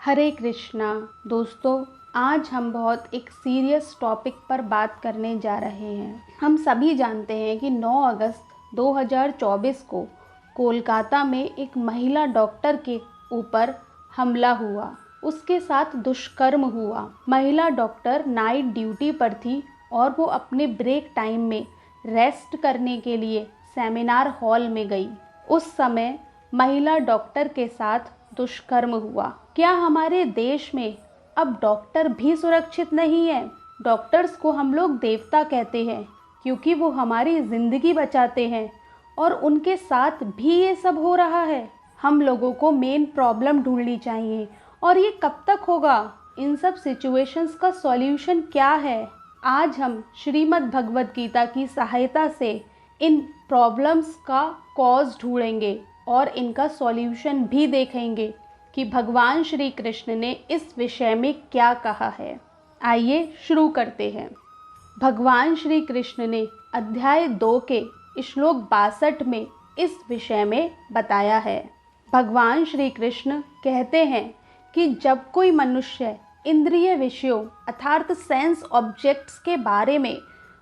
हरे कृष्णा। दोस्तों, आज हम बहुत एक सीरियस टॉपिक पर बात करने जा रहे हैं। हम सभी जानते हैं कि 9 अगस्त 2024 को कोलकाता में एक महिला डॉक्टर के ऊपर हमला हुआ, उसके साथ दुष्कर्म हुआ। महिला डॉक्टर नाइट ड्यूटी पर थी और वो अपने ब्रेक टाइम में रेस्ट करने के लिए सेमिनार हॉल में गई। उस समय महिला डॉक्टर के साथ दुष्कर्म हुआ। क्या हमारे देश में अब डॉक्टर भी सुरक्षित नहीं है? डॉक्टर्स को हम लोग देवता कहते हैं क्योंकि वो हमारी ज़िंदगी बचाते हैं और उनके साथ भी ये सब हो रहा है। हम लोगों को मेन प्रॉब्लम ढूंढनी चाहिए और ये कब तक होगा? इन सब सिचुएशंस का सॉल्यूशन क्या है? आज हम श्रीमद् भगवद गीता की सहायता से इन प्रॉब्लम्स का कॉज ढूंढेंगे और इनका सॉल्यूशन भी देखेंगे कि भगवान श्री कृष्ण ने इस विषय में क्या कहा है। आइए शुरू करते हैं। भगवान श्री कृष्ण ने अध्याय 2 के श्लोक 62 में इस विषय में बताया है। भगवान श्री कृष्ण कहते हैं कि जब कोई मनुष्य इंद्रिय विषयों अर्थात सेंस ऑब्जेक्ट्स के बारे में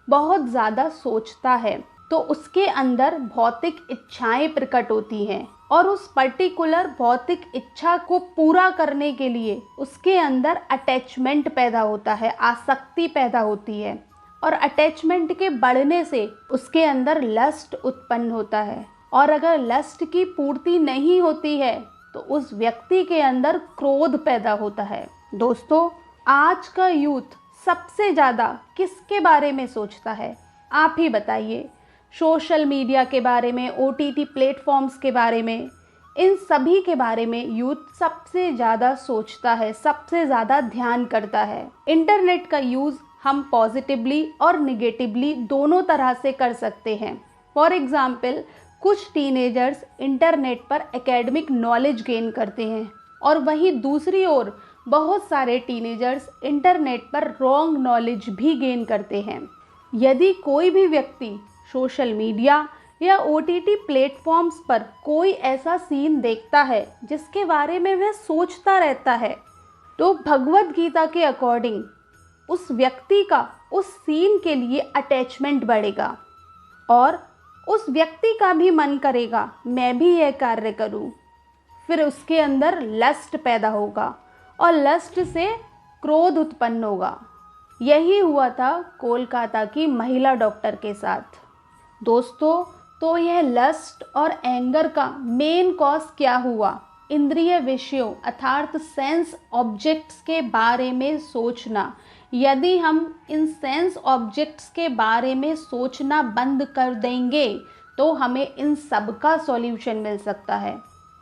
बहुत ज़्यादा सोचता है तो उसके अंदर भौतिक इच्छाएं प्रकट होती हैं और उस पर्टिकुलर भौतिक इच्छा को पूरा करने के लिए उसके अंदर अटैचमेंट पैदा होता है, आसक्ति पैदा होती है और अटैचमेंट के बढ़ने से उसके अंदर लस्ट उत्पन्न होता है और अगर लस्ट की पूर्ति नहीं होती है तो उस व्यक्ति के अंदर क्रोध पैदा होता है। दोस्तों, आज का यूथ सबसे ज़्यादा किसके बारे में सोचता है? आप ही बताइए। सोशल मीडिया के बारे में, OTT प्लेटफॉर्म्स के बारे में, इन सभी के बारे में यूथ सबसे ज़्यादा सोचता है, सबसे ज़्यादा ध्यान करता है। इंटरनेट का यूज़ हम पॉजिटिवली और निगेटिवली दोनों तरह से कर सकते हैं। फॉर एग्ज़ाम्पल, कुछ टीनेजर्स इंटरनेट पर एकेडमिक नॉलेज गेन करते हैं और वहीं दूसरी ओर बहुत सारे टीनेजर्स इंटरनेट पर रॉन्ग नॉलेज भी गेन करते हैं। यदि कोई भी व्यक्ति सोशल मीडिया या OTT प्लेटफॉर्म्स पर कोई ऐसा सीन देखता है जिसके बारे में वह सोचता रहता है तो भगवद गीता के अकॉर्डिंग उस व्यक्ति का उस सीन के लिए अटैचमेंट बढ़ेगा और उस व्यक्ति का भी मन करेगा मैं भी यह कार्य करूं। फिर उसके अंदर लस्ट पैदा होगा और लस्ट से क्रोध उत्पन्न होगा। यही हुआ था कोलकाता की महिला डॉक्टर के साथ। दोस्तों, तो यह लस्ट और एंगर का मेन कॉज क्या हुआ? इंद्रिय विषयों अर्थात सेंस ऑब्जेक्ट्स के बारे में सोचना। यदि हम इन सेंस ऑब्जेक्ट्स के बारे में सोचना बंद कर देंगे तो हमें इन सब का सॉल्यूशन मिल सकता है।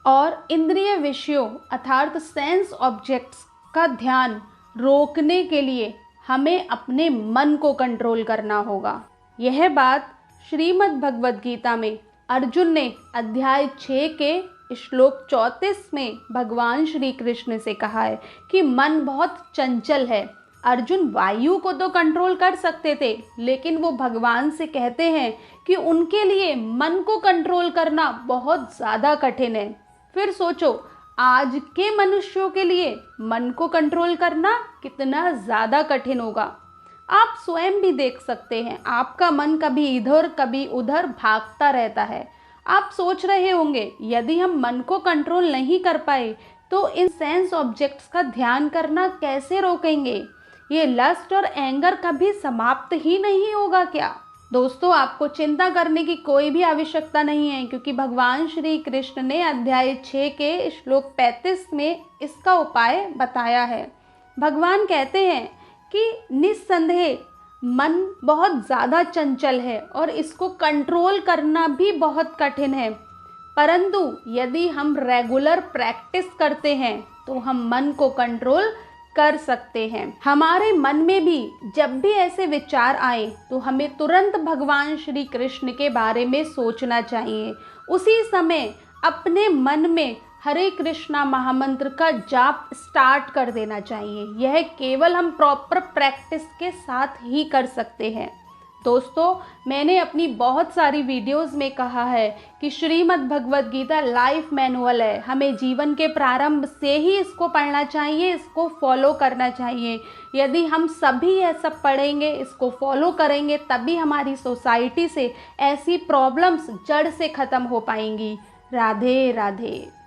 और इंद्रिय विषयों अर्थात सेंस ऑब्जेक्ट्स का ध्यान रोकने के लिए हमें अपने मन को कंट्रोल करना होगा। यह बात श्रीमद् भगवद गीता में अर्जुन ने अध्याय 6 के श्लोक 34 में भगवान श्री कृष्ण से कहा है कि मन बहुत चंचल है। अर्जुन वायु को तो कंट्रोल कर सकते थे लेकिन वो भगवान से कहते हैं कि उनके लिए मन को कंट्रोल करना बहुत ज़्यादा कठिन है। फिर सोचो, आज के मनुष्यों के लिए मन को कंट्रोल करना कितना ज़्यादा कठिन होगा। आप स्वयं भी देख सकते हैं, आपका मन कभी इधर कभी उधर भागता रहता है। आप सोच रहे होंगे यदि हम मन को कंट्रोल नहीं कर पाए तो इन सेंस ऑब्जेक्ट्स का ध्यान करना कैसे रोकेंगे? ये लस्ट और एंगर कभी समाप्त ही नहीं होगा क्या? दोस्तों, आपको चिंता करने की कोई भी आवश्यकता नहीं है क्योंकि भगवान श्री कृष्ण ने अध्याय 6 के श्लोक 35 में इसका उपाय बताया है। भगवान कहते हैं कि निस्संदेह मन बहुत ज़्यादा चंचल है और इसको कंट्रोल करना भी बहुत कठिन है, परंतु यदि हम रेगुलर प्रैक्टिस करते हैं तो हम मन को कंट्रोल कर सकते हैं। हमारे मन में भी जब भी ऐसे विचार आए तो हमें तुरंत भगवान श्री कृष्ण के बारे में सोचना चाहिए। उसी समय अपने मन में हरे कृष्णा महामंत्र का जाप स्टार्ट कर देना चाहिए। यह केवल हम प्रॉपर प्रैक्टिस के साथ ही कर सकते हैं। दोस्तों, मैंने अपनी बहुत सारी वीडियोस में कहा है कि श्रीमद् भगवद गीता लाइफ मैनुअल है। हमें जीवन के प्रारंभ से ही इसको पढ़ना चाहिए, इसको फॉलो करना चाहिए। यदि हम सभी ये सब पढ़ेंगे, इसको फॉलो करेंगे, तभी हमारी सोसाइटी से ऐसी प्रॉब्लम्स जड़ से ख़त्म हो पाएंगी। राधे राधे।